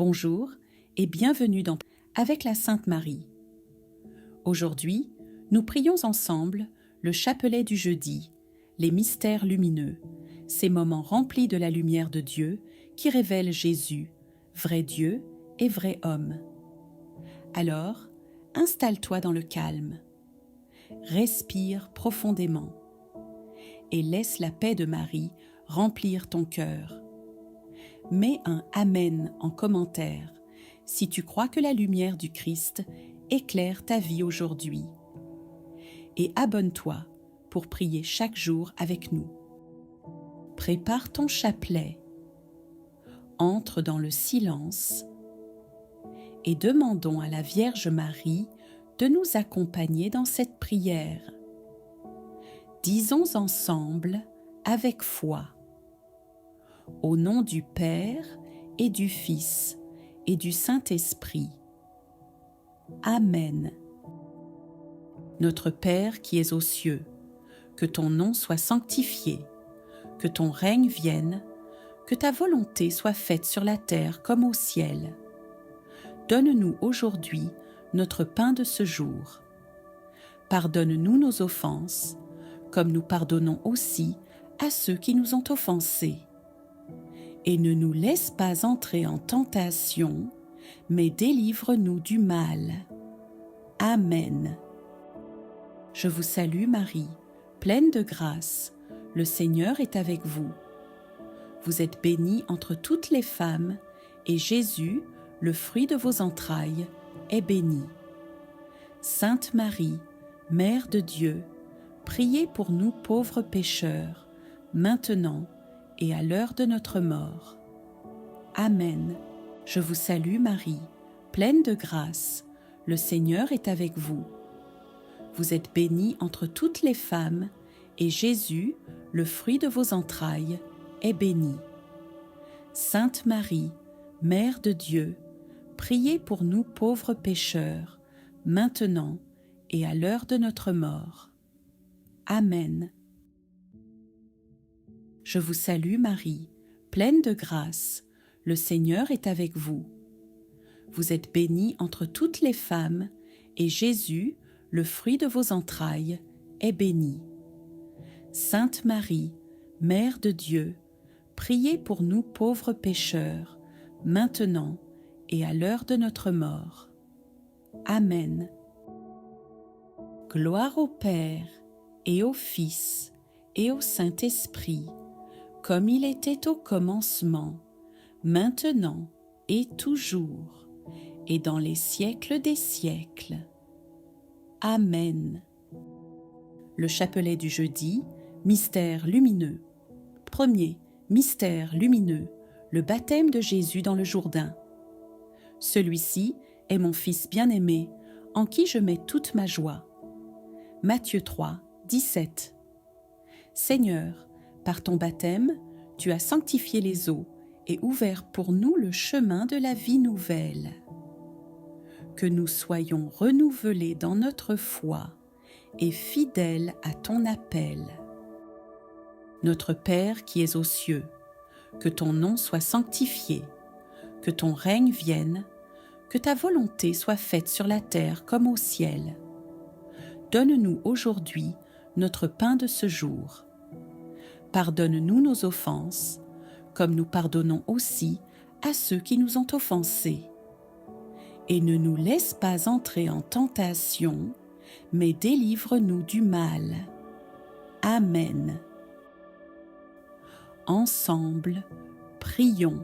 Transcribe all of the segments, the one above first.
Bonjour et bienvenue dans Avec la Sainte Marie. Aujourd'hui, nous prions ensemble le chapelet du jeudi, les mystères lumineux, ces moments remplis de la lumière de Dieu qui révèlent Jésus, vrai Dieu et vrai homme. Alors, installe-toi dans le calme, respire profondément et laisse la paix de Marie remplir ton cœur. Mets un Amen en commentaire si tu crois que la lumière du Christ éclaire ta vie aujourd'hui. Et abonne-toi pour prier chaque jour avec nous. Prépare ton chapelet, entre dans le silence et demandons à la Vierge Marie de nous accompagner dans cette prière. Disons ensemble avec foi. Au nom du Père et du Fils et du Saint-Esprit. Amen. Notre Père qui es aux cieux, que ton nom soit sanctifié, que ton règne vienne, que ta volonté soit faite sur la terre comme au ciel. Donne-nous aujourd'hui notre pain de ce jour. Pardonne-nous nos offenses, comme nous pardonnons aussi à ceux qui nous ont offensés. Et ne nous laisse pas entrer en tentation, mais délivre-nous du mal. Amen. Je vous salue Marie, pleine de grâce, le Seigneur est avec vous. Vous êtes bénie entre toutes les femmes, et Jésus, le fruit de vos entrailles, est béni. Sainte Marie, Mère de Dieu, priez pour nous pauvres pécheurs, maintenant et à l'heure de notre mort. Amen. Je vous salue Marie, pleine de grâce, le Seigneur est avec vous. Vous êtes bénie entre toutes les femmes, et Jésus, le fruit de vos entrailles, est béni. Sainte Marie, Mère de Dieu, priez pour nous pauvres pécheurs, maintenant et à l'heure de notre mort. Amen. Je vous salue Marie, pleine de grâce, le Seigneur est avec vous. Vous êtes bénie entre toutes les femmes, et Jésus, le fruit de vos entrailles, est béni. Sainte Marie, Mère de Dieu, priez pour nous pauvres pécheurs, maintenant et à l'heure de notre mort. Amen. Gloire au Père, et au Fils, et au Saint-Esprit, comme il était au commencement, maintenant et toujours, et dans les siècles des siècles. Amen. Le chapelet du jeudi, mystère lumineux. Premier mystère lumineux, le baptême de Jésus dans le Jourdain. Celui-ci est mon Fils bien-aimé, en qui je mets toute ma joie. Matthieu 3, 17. Seigneur, par ton baptême, tu as sanctifié les eaux et ouvert pour nous le chemin de la vie nouvelle. Que nous soyons renouvelés dans notre foi et fidèles à ton appel. Notre Père qui es aux cieux, que ton nom soit sanctifié, que ton règne vienne, que ta volonté soit faite sur la terre comme au ciel. Donne-nous aujourd'hui notre pain de ce jour. Pardonne-nous nos offenses, comme nous pardonnons aussi à ceux qui nous ont offensés. Et ne nous laisse pas entrer en tentation, mais délivre-nous du mal. Amen. Ensemble, prions.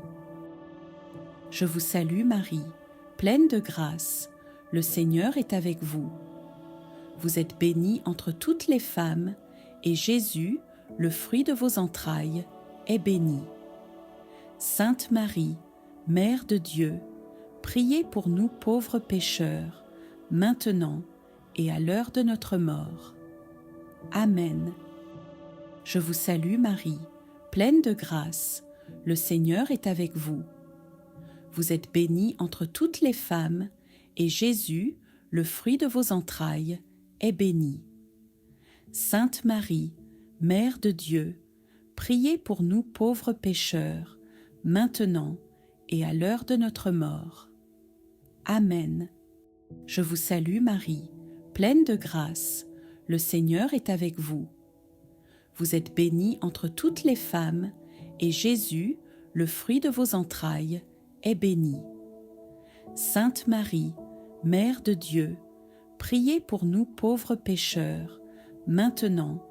Je vous salue Marie, pleine de grâce, le Seigneur est avec vous. Vous êtes bénie entre toutes les femmes, et Jésus, le fruit de vos entrailles, est béni. Sainte Marie, Mère de Dieu, priez pour nous pauvres pécheurs, maintenant et à l'heure de notre mort. Amen. Je vous salue Marie, pleine de grâce, le Seigneur est avec vous. Vous êtes bénie entre toutes les femmes, et Jésus, le fruit de vos entrailles, est béni. Sainte Marie, Mère de Dieu, priez pour nous pauvres pécheurs, maintenant et à l'heure de notre mort. Amen. Je vous salue Marie, pleine de grâce, le Seigneur est avec vous. Vous êtes bénie entre toutes les femmes, et Jésus, le fruit de vos entrailles, est béni. Sainte Marie, Mère de Dieu, priez pour nous pauvres pécheurs, maintenant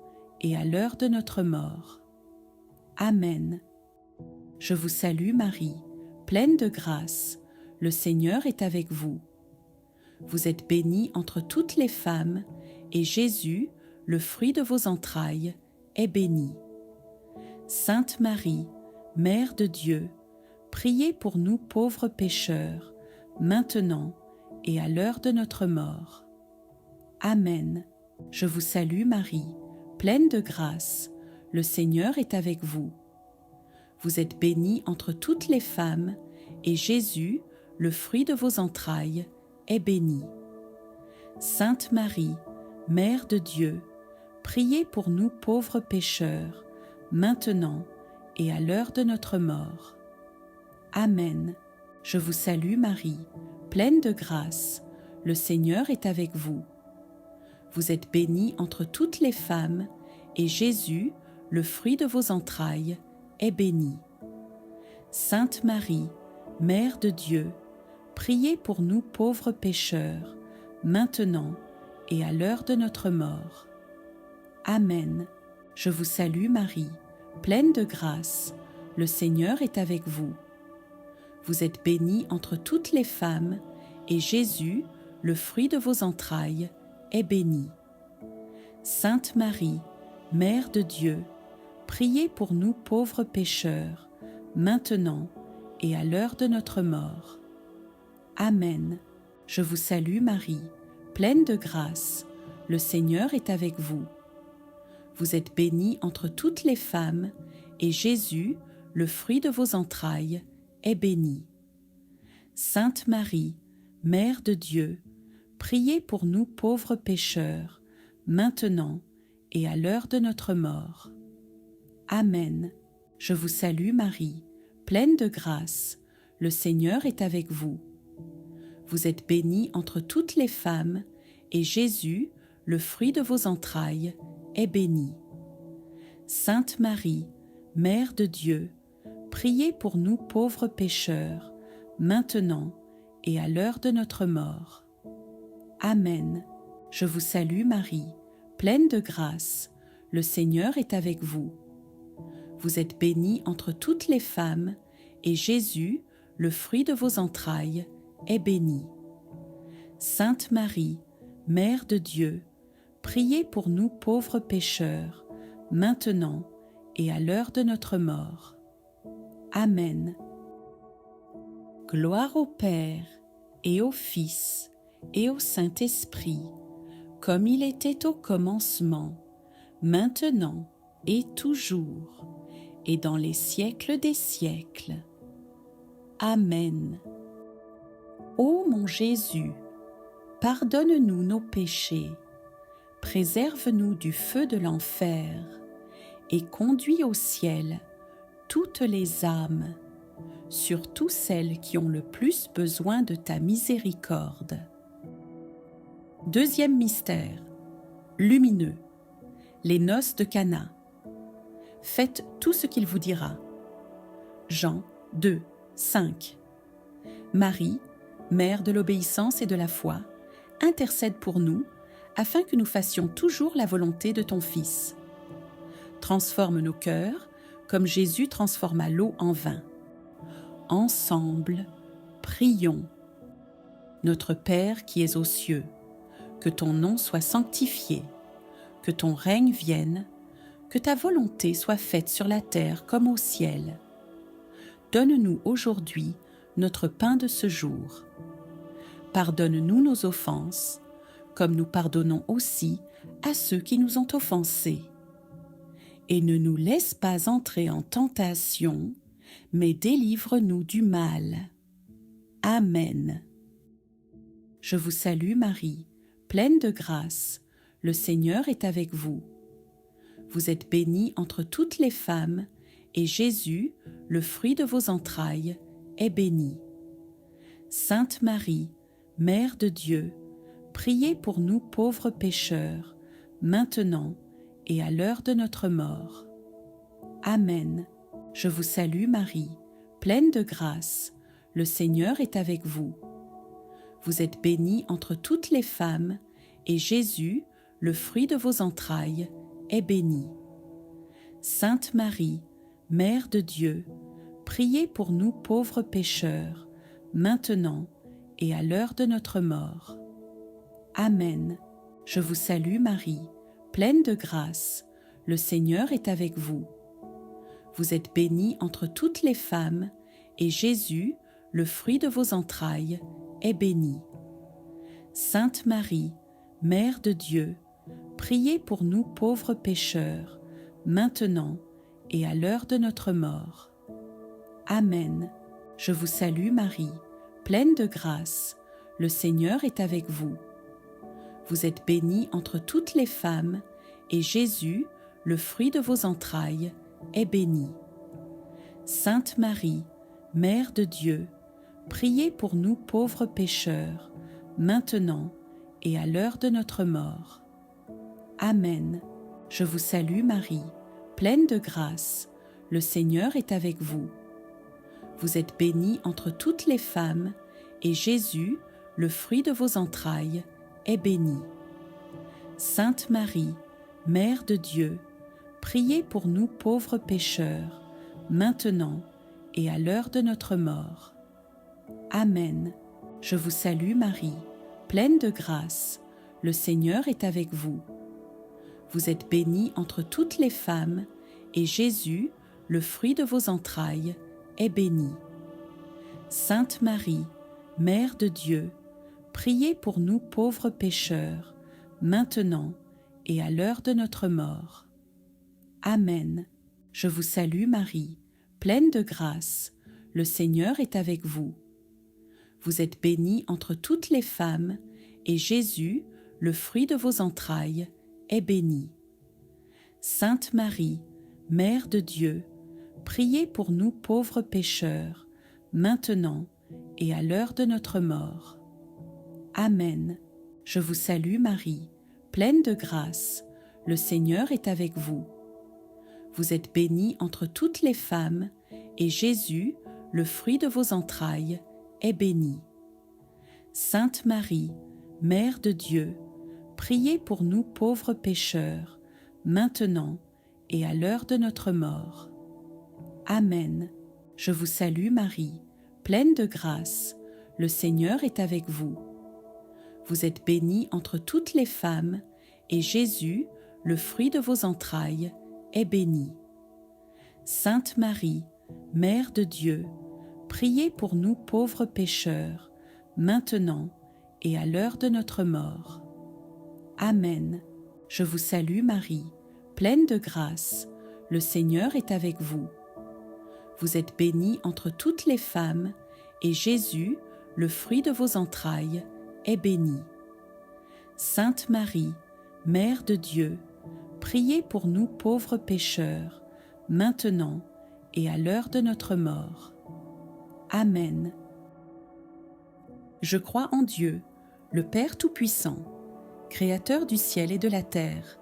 et à l'heure de notre mort. Amen. Je vous salue Marie, pleine de grâce, le Seigneur est avec vous. Vous êtes bénie entre toutes les femmes, et Jésus, le fruit de vos entrailles, est béni. Sainte Marie, Mère de Dieu, priez pour nous pauvres pécheurs, maintenant et à l'heure de notre mort. Amen. Je vous salue Marie, pleine de grâce, le Seigneur est avec vous. Vous êtes bénie entre toutes les femmes, et Jésus, le fruit de vos entrailles, est béni. Sainte Marie, Mère de Dieu, priez pour nous pauvres pécheurs, maintenant et à l'heure de notre mort. Amen. Je vous salue Marie, pleine de grâce, le Seigneur est avec vous. Vous êtes bénie entre toutes les femmes, et Jésus, le fruit de vos entrailles, est béni. Sainte Marie, Mère de Dieu, priez pour nous pauvres pécheurs, maintenant et à l'heure de notre mort. Amen. Je vous salue Marie, pleine de grâce, le Seigneur est avec vous. Vous êtes bénie entre toutes les femmes, et Jésus, le fruit de vos entrailles, est béni. Sainte Marie, Mère de Dieu, priez pour nous pauvres pécheurs, maintenant et à l'heure de notre mort. Amen. Je vous salue Marie, pleine de grâce, le Seigneur est avec vous. Vous êtes bénie entre toutes les femmes, et Jésus, le fruit de vos entrailles, est béni. Sainte Marie, Mère de Dieu, priez pour nous pauvres pécheurs, maintenant et à l'heure de notre mort. Amen. Je vous salue Marie, pleine de grâce, le Seigneur est avec vous. Vous êtes bénie entre toutes les femmes, et Jésus, le fruit de vos entrailles, est béni. Sainte Marie, Mère de Dieu, priez pour nous pauvres pécheurs, maintenant et à l'heure de notre mort. Amen. Je vous salue Marie, pleine de grâce, le Seigneur est avec vous. Vous êtes bénie entre toutes les femmes, et Jésus, le fruit de vos entrailles, est béni. Sainte Marie, Mère de Dieu, priez pour nous pauvres pécheurs, maintenant et à l'heure de notre mort. Amen. Gloire au Père, et au Fils, et au Saint-Esprit, comme il était au commencement, maintenant et toujours, et dans les siècles des siècles. Amen. Ô mon Jésus, pardonne-nous nos péchés, préserve-nous du feu de l'enfer, et conduis au ciel toutes les âmes, surtout celles qui ont le plus besoin de ta miséricorde. Deuxième mystère, lumineux, les noces de Cana. Faites tout ce qu'il vous dira. Jean 2, 5. Marie, Mère de l'obéissance et de la foi, intercède pour nous, afin que nous fassions toujours la volonté de ton Fils. Transforme nos cœurs, comme Jésus transforma l'eau en vin. Ensemble, prions. Notre Père qui es aux cieux, que ton nom soit sanctifié, que ton règne vienne, que ta volonté soit faite sur la terre comme au ciel. Donne-nous aujourd'hui notre pain de ce jour. Pardonne-nous nos offenses, comme nous pardonnons aussi à ceux qui nous ont offensés. Et ne nous laisse pas entrer en tentation, mais délivre-nous du mal. Amen. Je vous salue Marie, pleine de grâce, le Seigneur est avec vous. Vous êtes bénie entre toutes les femmes, et Jésus, le fruit de vos entrailles, est bénie. Sainte Marie, Mère de Dieu, priez pour nous pauvres pécheurs, maintenant et à l'heure de notre mort. Amen. Je vous salue Marie, pleine de grâce, le Seigneur est avec vous. Vous êtes bénie entre toutes les femmes, et Jésus, le fruit de vos entrailles, est béni. Sainte Marie, Mère de Dieu, priez pour nous pauvres pécheurs, maintenant et à l'heure de notre mort. Amen. Je vous salue Marie, pleine de grâce, le Seigneur est avec vous. Vous êtes bénie entre toutes les femmes, et Jésus, le fruit de vos entrailles, est béni. Sainte Marie, Mère de Dieu, priez pour nous pauvres pécheurs, maintenant et à l'heure de notre mort. Amen. Je vous salue Marie, pleine de grâce, le Seigneur est avec vous. Vous êtes bénie entre toutes les femmes, et Jésus, le fruit de vos entrailles, est béni. Sainte Marie, Mère de Dieu, priez pour nous pauvres pécheurs, maintenant et à l'heure de notre mort. Amen. Je vous salue Marie, pleine de grâce, le Seigneur est avec vous. Vous êtes bénie entre toutes les femmes, et Jésus, le fruit de vos entrailles, est béni. Sainte Marie, Mère de Dieu, priez pour nous pauvres pécheurs, maintenant et à l'heure de notre mort. Amen. Je vous salue Marie, pleine de grâce, le Seigneur est avec vous. Vous êtes bénie entre toutes les femmes, et Jésus, le fruit de vos entrailles, est béni. Sainte Marie, Mère de Dieu, priez pour nous pauvres pécheurs, maintenant et à l'heure de notre mort. Amen. Je vous salue Marie, pleine de grâce, le Seigneur est avec vous. Vous êtes bénie entre toutes les femmes, et Jésus, le fruit de vos entrailles, est béni. Sainte Marie, Mère de Dieu, priez pour nous pauvres pécheurs, maintenant et à l'heure de notre mort. Amen. Je vous salue Marie, pleine de grâce, le Seigneur est avec vous. Vous êtes bénie entre toutes les femmes, et Jésus, le fruit de vos entrailles, est béni. Sainte Marie, Mère de Dieu, priez pour nous pauvres pécheurs, maintenant et à l'heure de notre mort. Amen. Je vous salue Marie, pleine de grâce, le Seigneur est avec vous. Vous êtes bénie entre toutes les femmes, et Jésus, le fruit de vos entrailles, est béni. Sainte Marie, Mère de Dieu, priez pour nous pauvres pécheurs, maintenant et à l'heure de notre mort. Amen. Je vous salue Marie, pleine de grâce, le Seigneur est avec vous. Vous êtes bénie entre toutes les femmes, et Jésus, le fruit de vos entrailles, est béni. Sainte Marie, Mère de Dieu, priez pour nous pauvres pécheurs, maintenant et à l'heure de notre mort. Amen. Je crois en Dieu, le Père Tout-Puissant, Créateur du ciel et de la terre,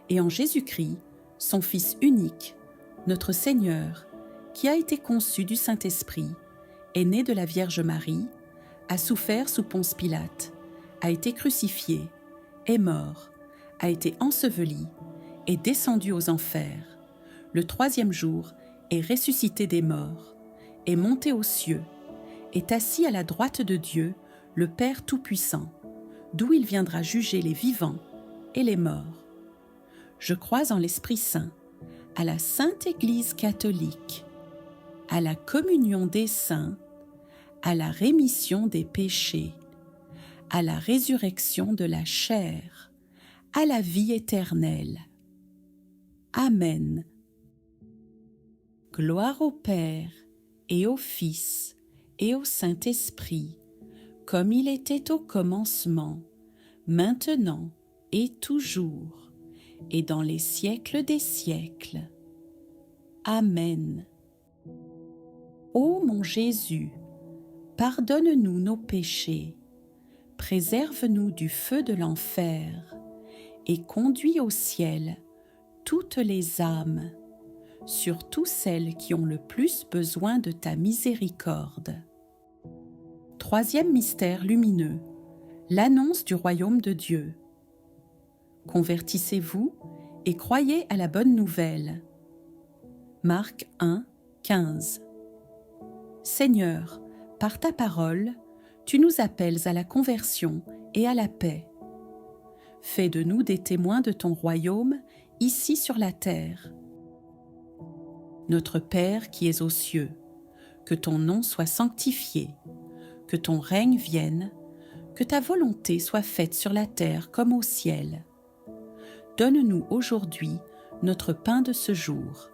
et en Jésus-Christ, son Fils unique, notre Seigneur, qui a été conçu du Saint-Esprit, est né de la Vierge Marie, a souffert sous Ponce Pilate, a été crucifié, est mort, a été enseveli, est descendu aux enfers. Le troisième jour est ressuscité des morts, est monté aux cieux, est assis à la droite de Dieu, le Père Tout-Puissant, d'où il viendra juger les vivants et les morts. Je crois en l'Esprit Saint, à la Sainte Église catholique, à la communion des saints, à la rémission des péchés, à la résurrection de la chair, à la vie éternelle. Amen. Gloire au Père, et au Fils, et au Saint-Esprit, comme il était au commencement, maintenant et toujours, et dans les siècles des siècles. Amen. Ô mon Jésus, pardonne-nous nos péchés, préserve-nous du feu de l'enfer et conduis au ciel toutes les âmes, surtout celles qui ont le plus besoin de ta miséricorde. Troisième mystère lumineux, l'annonce du royaume de Dieu. Convertissez-vous et croyez à la bonne nouvelle. Marc 1, 15. Seigneur, par ta parole, tu nous appelles à la conversion et à la paix. Fais de nous des témoins de ton royaume ici sur la terre. Notre Père qui es aux cieux, que ton nom soit sanctifié, que ton règne vienne, que ta volonté soit faite sur la terre comme au ciel. Donne-nous aujourd'hui notre pain de ce jour.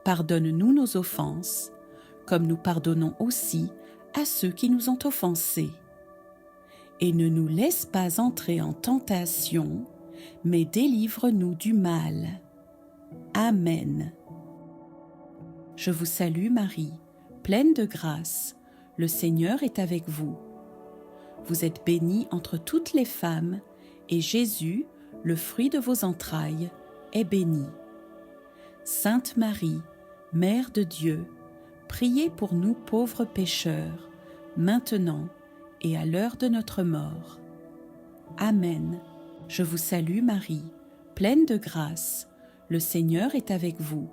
Pardonne-nous nos offenses, comme nous pardonnons aussi à ceux qui nous ont offensés. Et ne nous laisse pas entrer en tentation, mais délivre-nous du mal. Amen. Je vous salue Marie, pleine de grâce, le Seigneur est avec vous. Vous êtes bénie entre toutes les femmes, et Jésus, le fruit de vos entrailles, est béni. Sainte Marie, Mère de Dieu, priez pour nous pauvres pécheurs, maintenant et à l'heure de notre mort. Amen. Je vous salue Marie, pleine de grâce, le Seigneur est avec vous.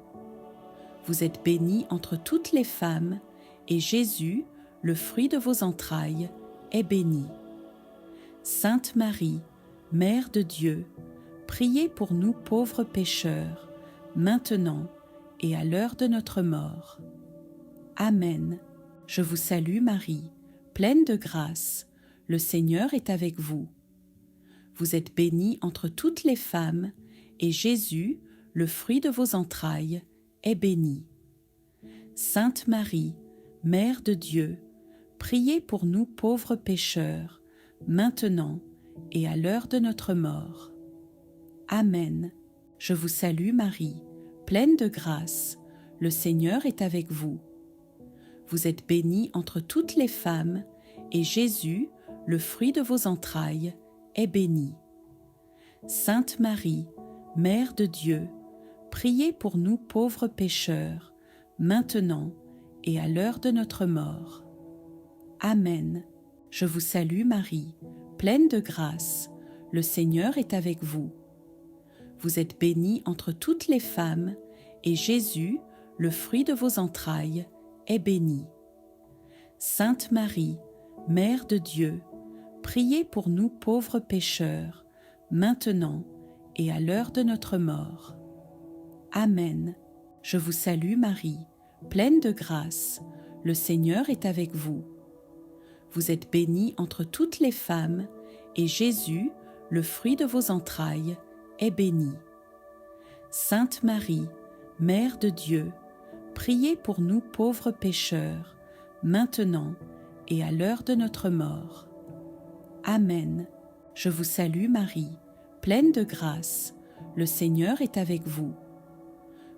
Vous êtes bénie entre toutes les femmes, et Jésus, le fruit de vos entrailles, est béni. Sainte Marie, Mère de Dieu, priez pour nous pauvres pécheurs, maintenant et à l'heure de notre mort. Amen. Je vous salue Marie, pleine de grâce, le Seigneur est avec vous. Vous êtes bénie entre toutes les femmes, et Jésus, le fruit de vos entrailles, est béni. Sainte Marie, Mère de Dieu, priez pour nous pauvres pécheurs, maintenant et à l'heure de notre mort. Amen. Je vous salue Marie, pleine de grâce, le Seigneur est avec vous. Vous êtes bénie entre toutes les femmes, et Jésus, le fruit de vos entrailles, est béni. Sainte Marie, Mère de Dieu, priez pour nous pauvres pécheurs, maintenant et à l'heure de notre mort. Amen. Je vous salue Marie, pleine de grâce, le Seigneur est avec vous. Vous êtes bénie entre toutes les femmes, et Jésus, le fruit de vos entrailles, est béni. Sainte Marie, Mère de Dieu, priez pour nous pauvres pécheurs, maintenant et à l'heure de notre mort. Amen. Je vous salue Marie, pleine de grâce, le Seigneur est avec vous. Vous êtes bénie entre toutes les femmes, et Jésus, le fruit de vos entrailles, est béni. Sainte Marie, Mère de Dieu, priez pour nous pauvres pécheurs, maintenant et à l'heure de notre mort. Amen. Je vous salue Marie, pleine de grâce, le Seigneur est avec vous.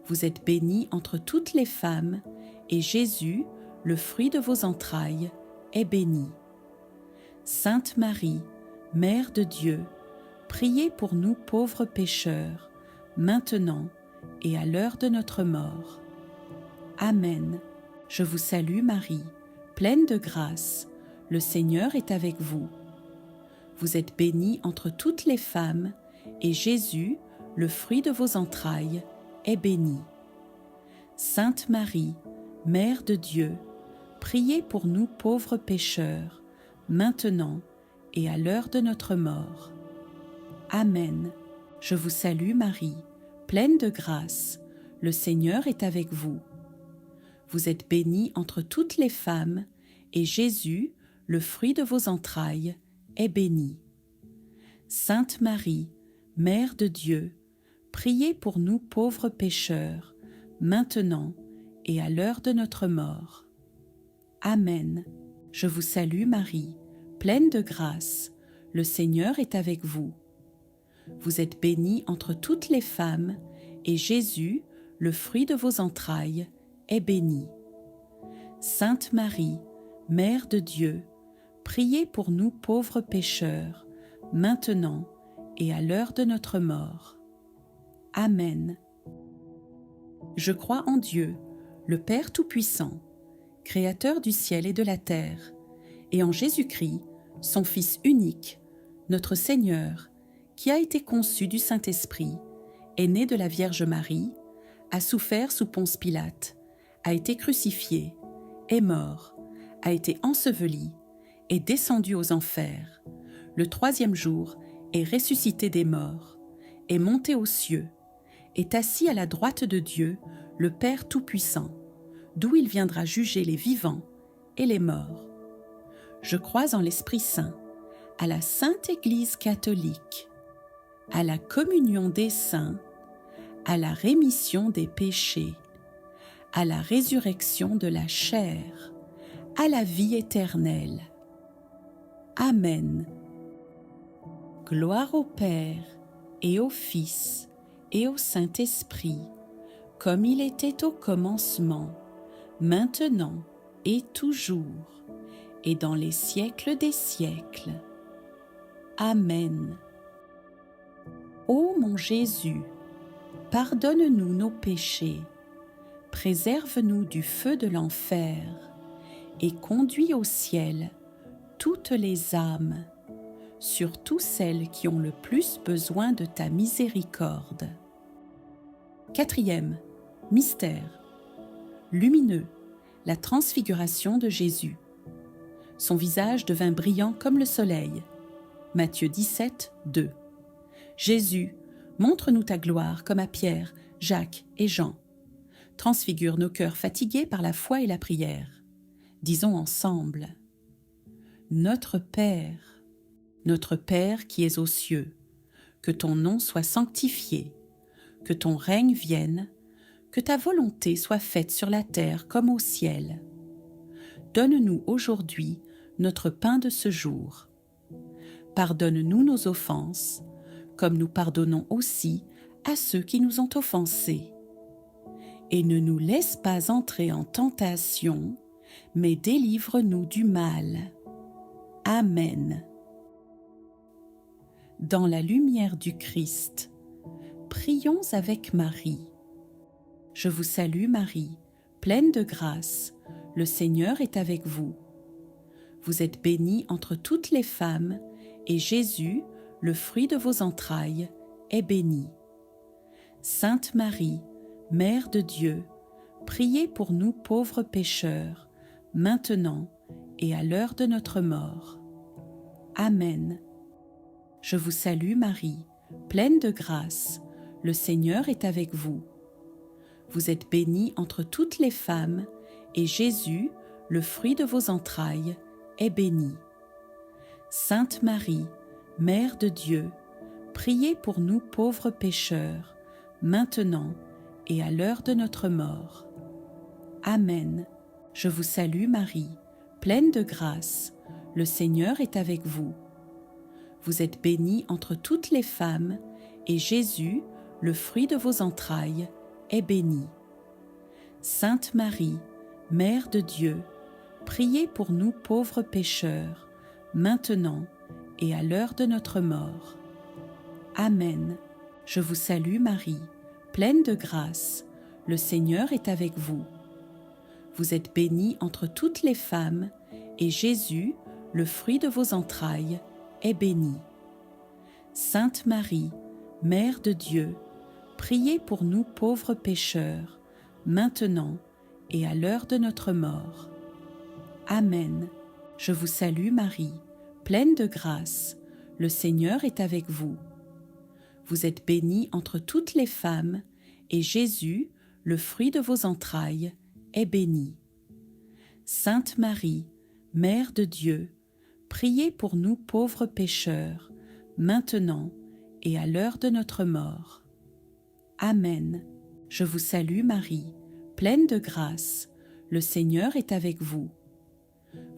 Vous êtes bénie entre toutes les femmes, et Jésus, le fruit de vos entrailles, est béni. Sainte Marie, Mère de Dieu, priez pour nous pauvres pécheurs, maintenant et à l'heure de notre mort. Amen. Je vous salue Marie, pleine de grâce, le Seigneur est avec vous. Vous êtes bénie entre toutes les femmes, et Jésus, le fruit de vos entrailles, est béni. Sainte Marie, Mère de Dieu, priez pour nous pauvres pécheurs, maintenant et à l'heure de notre mort. Amen. Je vous salue Marie, pleine de grâce, le Seigneur est avec vous. Vous êtes bénie entre toutes les femmes, et Jésus, le fruit de vos entrailles, est béni. Sainte Marie, Mère de Dieu, priez pour nous pauvres pécheurs, maintenant et à l'heure de notre mort. Amen. Je vous salue Marie, pleine de grâce, le Seigneur est avec vous. Vous êtes bénie entre toutes les femmes, et Jésus, le fruit de vos entrailles, est béni. Sainte Marie, Mère de Dieu, priez pour nous pauvres pécheurs, maintenant et à l'heure de notre mort. Amen. Je crois en Dieu, le Père Tout-Puissant, Créateur du ciel et de la terre, et en Jésus-Christ, son Fils unique, notre Seigneur, qui a été conçu du Saint-Esprit, est né de la Vierge Marie, a souffert sous Ponce Pilate, a été crucifié, est mort, a été enseveli, est descendu aux enfers, le troisième jour est ressuscité des morts, est monté aux cieux, est assis à la droite de Dieu, le Père Tout-Puissant, d'où il viendra juger les vivants et les morts. Je crois en l'Esprit Saint, à la Sainte Église catholique, à la communion des saints, à la rémission des péchés, à la résurrection de la chair, à la vie éternelle. Amen. Gloire au Père et au Fils et au Saint-Esprit, comme il était au commencement, maintenant et toujours, et dans les siècles des siècles. Amen. Ô mon Jésus, pardonne-nous nos péchés, préserve-nous du feu de l'enfer, et conduis au ciel toutes les âmes, surtout celles qui ont le plus besoin de ta miséricorde. Quatrième mystère lumineux, la transfiguration de Jésus. Son visage devint brillant comme le soleil. Matthieu 17, 2. Jésus, montre-nous ta gloire comme à Pierre, Jacques et Jean. Transfigure nos cœurs fatigués par la foi et la prière. Disons ensemble: Notre Père qui es aux cieux, que ton nom soit sanctifié, que ton règne vienne, que ta volonté soit faite sur la terre comme au ciel. Donne-nous aujourd'hui notre pain de ce jour. Pardonne-nous nos offenses, comme nous pardonnons aussi à ceux qui nous ont offensés. Et ne nous laisse pas entrer en tentation, mais délivre-nous du mal. Amen. Dans la lumière du Christ, prions avec Marie. Je vous salue Marie, pleine de grâce, le Seigneur est avec vous. Vous êtes bénie entre toutes les femmes, et Jésus, le fruit de vos entrailles, est béni. Sainte Marie, Mère de Dieu, priez pour nous pauvres pécheurs, maintenant et à l'heure de notre mort. Amen. Je vous salue Marie, pleine de grâce, le Seigneur est avec vous. Vous êtes bénie entre toutes les femmes, et Jésus, le fruit de vos entrailles, est béni. Sainte Marie, Mère de Dieu, priez pour nous pauvres pécheurs, maintenant et à l'heure de notre mort. Amen. Je vous salue Marie, pleine de grâce, le Seigneur est avec vous. Vous êtes bénie entre toutes les femmes, et Jésus, le fruit de vos entrailles, est béni. Sainte Marie, Mère de Dieu, priez pour nous pauvres pécheurs, maintenant et à l'heure de notre mort. Amen. Je vous salue Marie, pleine de grâce, le Seigneur est avec vous. Vous êtes bénie entre toutes les femmes, et Jésus, le fruit de vos entrailles, est béni. Sainte Marie, Mère de Dieu, priez pour nous pauvres pécheurs, maintenant et à l'heure de notre mort. Amen. Je vous salue Marie, pleine de grâce, le Seigneur est avec vous. Vous êtes bénie entre toutes les femmes, et Jésus, le fruit de vos entrailles, est béni. Sainte Marie, Mère de Dieu, priez pour nous pauvres pécheurs, maintenant et à l'heure de notre mort. Amen. Je vous salue Marie, pleine de grâce, le Seigneur est avec vous.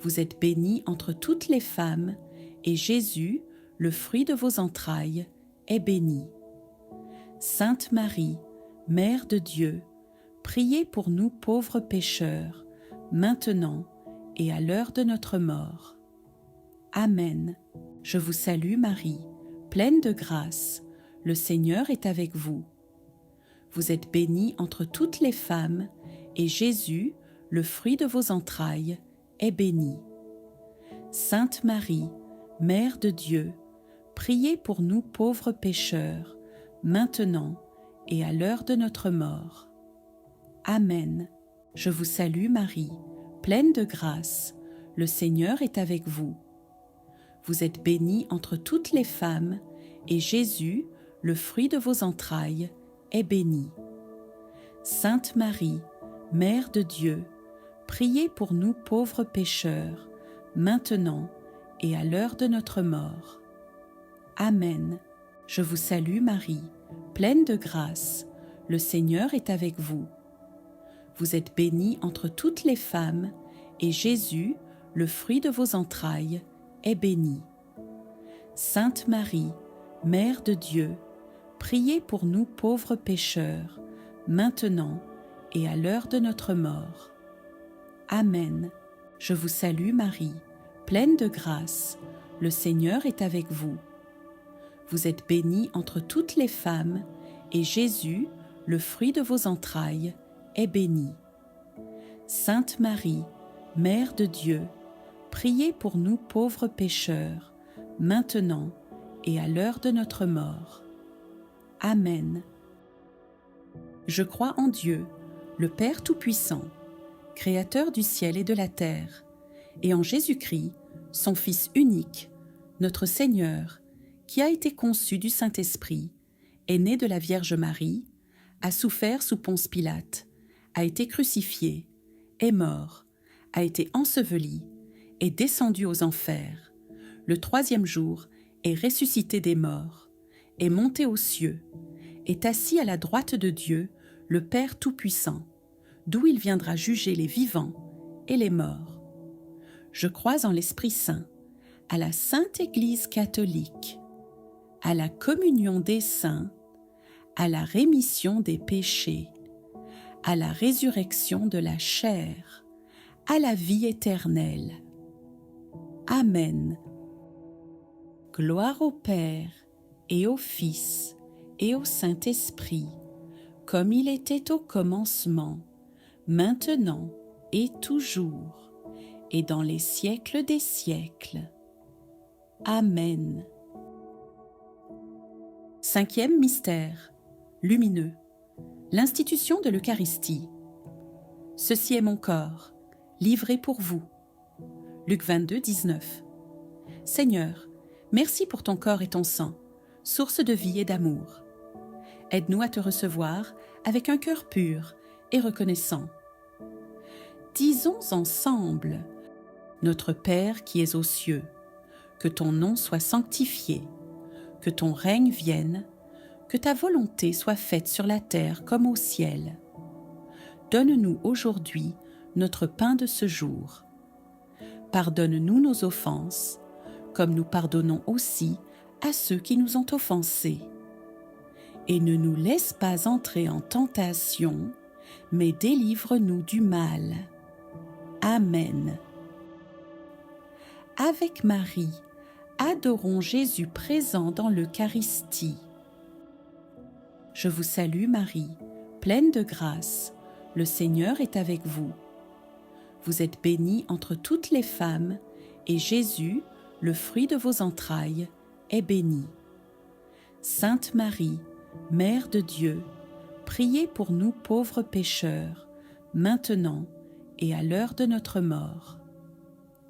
Vous êtes bénie entre toutes les femmes, et Jésus, le fruit de vos entrailles, est béni. Sainte Marie, Mère de Dieu, priez pour nous pauvres pécheurs, maintenant et à l'heure de notre mort. Amen. Je vous salue Marie, pleine de grâce, le Seigneur est avec vous. Vous êtes bénie entre toutes les femmes, et Jésus, le fruit de vos entrailles, est béni. Sainte Marie, Mère de Dieu, priez pour nous pauvres pécheurs, maintenant et à l'heure de notre mort. Amen. Je vous salue Marie, pleine de grâce, le Seigneur est avec vous. Vous êtes bénie entre toutes les femmes, et Jésus, le fruit de vos entrailles, est béni. Sainte Marie, Mère de Dieu, priez pour nous pauvres pécheurs, maintenant et à l'heure de notre mort. Amen. Je vous salue Marie, pleine de grâce, le Seigneur est avec vous. Vous êtes bénie entre toutes les femmes, et Jésus, le fruit de vos entrailles, est béni. Sainte Marie, Mère de Dieu, priez pour nous pauvres pécheurs, maintenant et à l'heure de notre mort. Amen. Je vous salue Marie, pleine de grâce, le Seigneur est avec vous. Vous êtes bénie entre toutes les femmes, et Jésus, le fruit de vos entrailles, est béni. Sainte Marie, Mère de Dieu, priez pour nous pauvres pécheurs, maintenant et à l'heure de notre mort. Amen. Je crois en Dieu, le Père Tout-Puissant, Créateur du ciel et de la terre, et en Jésus-Christ, son Fils unique, notre Seigneur, qui a été conçu du Saint-Esprit, est né de la Vierge Marie, a souffert sous Ponce Pilate, a été crucifié, est mort, a été enseveli, est descendu aux enfers, le troisième jour est ressuscité des morts, est monté aux cieux, est assis à la droite de Dieu, le Père Tout-Puissant, d'où il viendra juger les vivants et les morts. Je crois en l'Esprit Saint, à la Sainte Église catholique, à la communion des saints, à la rémission des péchés, à la résurrection de la chair, à la vie éternelle. Amen. Gloire au Père et au Fils et au Saint-Esprit, comme il était au commencement, maintenant et toujours, et dans les siècles des siècles. Amen. Cinquième mystère, lumineux, l'institution de l'Eucharistie. Ceci est mon corps, livré pour vous. Luc 22, 19. Seigneur, merci pour ton corps et ton sang, source de vie et d'amour. Aide-nous à te recevoir avec un cœur pur et reconnaissant. Disons ensemble, Notre Père qui es aux cieux, que ton nom soit sanctifié, que ton règne vienne, que ta volonté soit faite sur la terre comme au ciel. Donne-nous aujourd'hui notre pain de ce jour. Pardonne-nous nos offenses, comme nous pardonnons aussi à ceux qui nous ont offensés. Et ne nous laisse pas entrer en tentation, mais délivre-nous du mal. Amen. Avec Marie, adorons Jésus présent dans l'Eucharistie. Je vous salue Marie, pleine de grâce, le Seigneur est avec vous. Vous êtes bénie entre toutes les femmes, et Jésus, le fruit de vos entrailles, est béni. Sainte Marie, Mère de Dieu, priez pour nous pauvres pécheurs, maintenant et à l'heure de notre mort.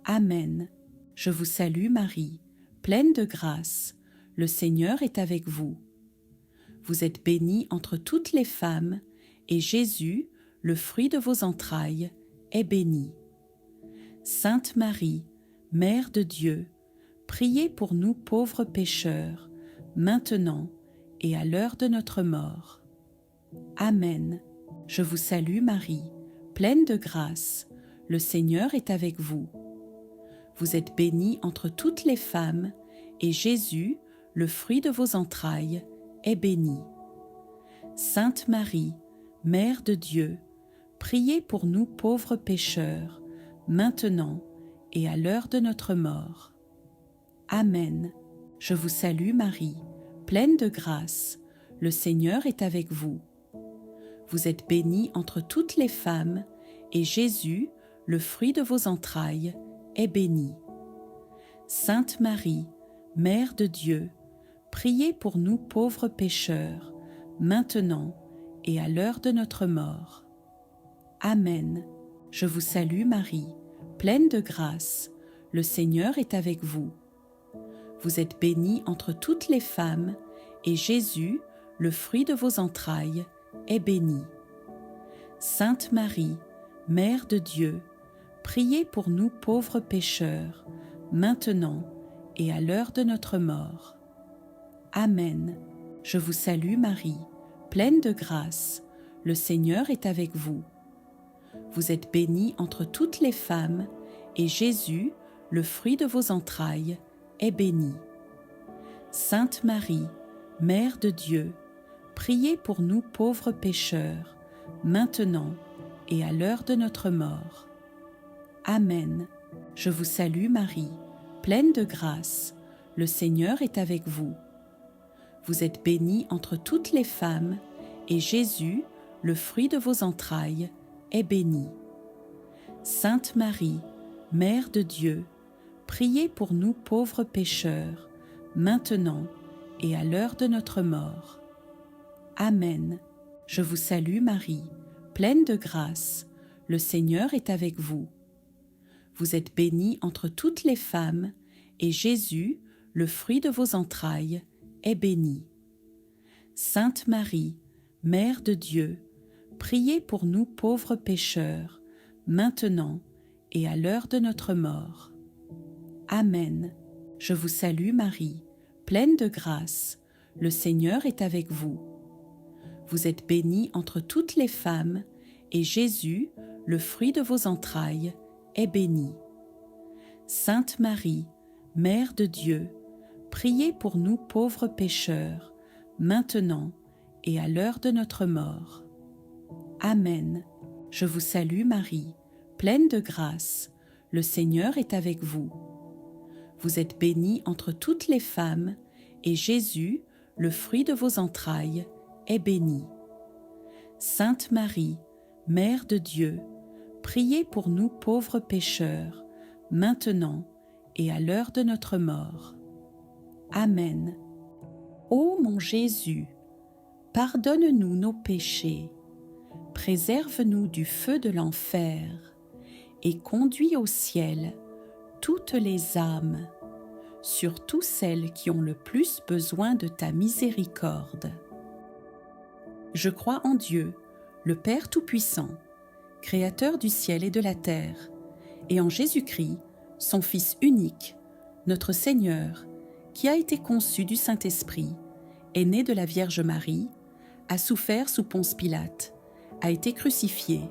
Amen. Je vous salue Marie, pleine de grâce, le Seigneur est avec vous. Vous êtes bénie entre toutes les femmes, et Jésus, le fruit de vos entrailles, est béni. Sainte Marie, Mère de Dieu, priez pour nous pauvres pécheurs, maintenant et à l'heure de notre mort. Amen. Je vous salue Marie, pleine de grâce, le Seigneur est avec vous. Vous êtes bénie entre toutes les femmes, et Jésus, le fruit de vos entrailles, est béni. Sainte Marie, Mère de Dieu, priez pour nous pauvres pécheurs, maintenant et à l'heure de notre mort. Amen. Je vous salue Marie, pleine de grâce, le Seigneur est avec vous. Vous êtes bénie entre toutes les femmes, et Jésus, le fruit de vos entrailles, est béni. Sainte Marie, Mère de Dieu, priez pour nous pauvres pécheurs, maintenant et à l'heure de notre mort. Amen. Je vous salue Marie, pleine de grâce, le Seigneur est avec vous. Vous êtes bénie entre toutes les femmes, et Jésus, le fruit de vos entrailles, est béni. Sainte Marie, Mère de Dieu, priez pour nous pauvres pécheurs, maintenant et à l'heure de notre mort. Amen. Je vous salue Marie, pleine de grâce, le Seigneur est avec vous. Vous êtes bénie entre toutes les femmes, et Jésus, le fruit de vos entrailles, est béni. Sainte Marie, Mère de Dieu, priez pour nous pauvres pécheurs, maintenant et à l'heure de notre mort. Amen. Je vous salue Marie, pleine de grâce, le Seigneur est avec vous. Vous êtes bénie entre toutes les femmes, et Jésus, le fruit de vos entrailles, est béni. Sainte Marie, Mère de Dieu, priez pour nous pauvres pécheurs, maintenant et à l'heure de notre mort. Amen. Je vous salue Marie, pleine de grâce, le Seigneur est avec vous. Vous êtes bénie entre toutes les femmes, et Jésus, le fruit de vos entrailles, est béni. Sainte Marie, Mère de Dieu, priez pour nous pauvres pécheurs, maintenant et à l'heure de notre mort. Amen. Je vous salue Marie, pleine de grâce, le Seigneur est avec vous. Vous êtes bénie entre toutes les femmes, et Jésus, le fruit de vos entrailles, est béni. Sainte Marie, Mère de Dieu, priez pour nous pauvres pécheurs, maintenant et à l'heure de notre mort. Amen. Je vous salue Marie, pleine de grâce, le Seigneur est avec vous. Vous êtes bénie entre toutes les femmes, et Jésus, le fruit de vos entrailles, est béni. Sainte Marie, Mère de Dieu, priez pour nous pauvres pécheurs, maintenant et à l'heure de notre mort. Amen. Ô mon Jésus, pardonne-nous nos péchés, préserve-nous du feu de l'enfer, et conduis au ciel toutes les âmes, surtout celles qui ont le plus besoin de ta miséricorde. Je crois en Dieu, le Père Tout-Puissant, Créateur du ciel et de la terre, et en Jésus-Christ, son Fils unique, notre Seigneur, qui a été conçu du Saint-Esprit, est né de la Vierge Marie, a souffert sous Ponce Pilate, a été crucifié,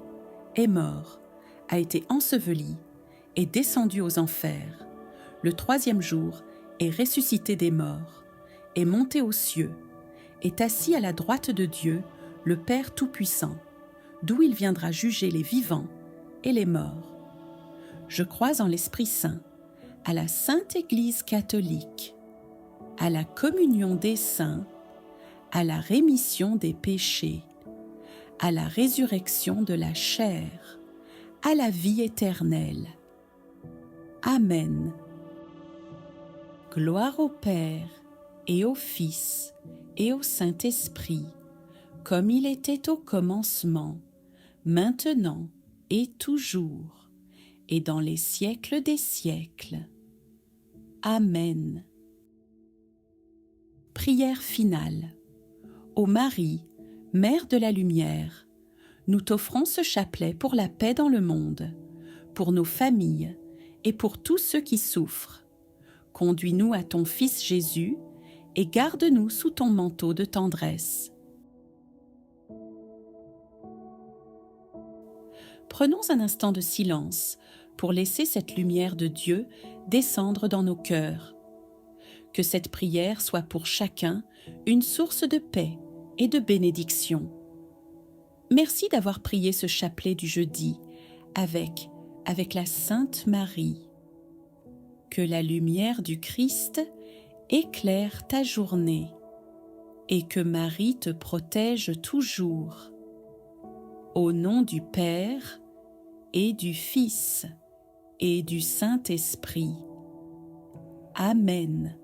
est mort, a été enseveli, est descendu aux enfers, le troisième jour est ressuscité des morts, est monté aux cieux, est assis à la droite de Dieu, le Père Tout-Puissant, d'où il viendra juger les vivants et les morts. Je crois en l'Esprit Saint, à la Sainte Église catholique, à la communion des saints, à la rémission des péchés, à la résurrection de la chair, à la vie éternelle. Amen. Gloire au Père, et au Fils, et au Saint-Esprit, comme il était au commencement, maintenant et toujours, et dans les siècles des siècles. Amen. Prière finale. Ô Marie, Mère de la Lumière, nous t'offrons ce chapelet pour la paix dans le monde, pour nos familles et pour tous ceux qui souffrent. Conduis-nous à ton Fils Jésus et garde-nous sous ton manteau de tendresse. Prenons un instant de silence pour laisser cette lumière de Dieu descendre dans nos cœurs. Que cette prière soit pour chacun une source de paix et de bénédiction. Merci d'avoir prié ce chapelet du jeudi avec la Sainte Marie. Que la lumière du Christ éclaire ta journée et que Marie te protège toujours. Au nom du Père et du Fils et du Saint-Esprit. Amen.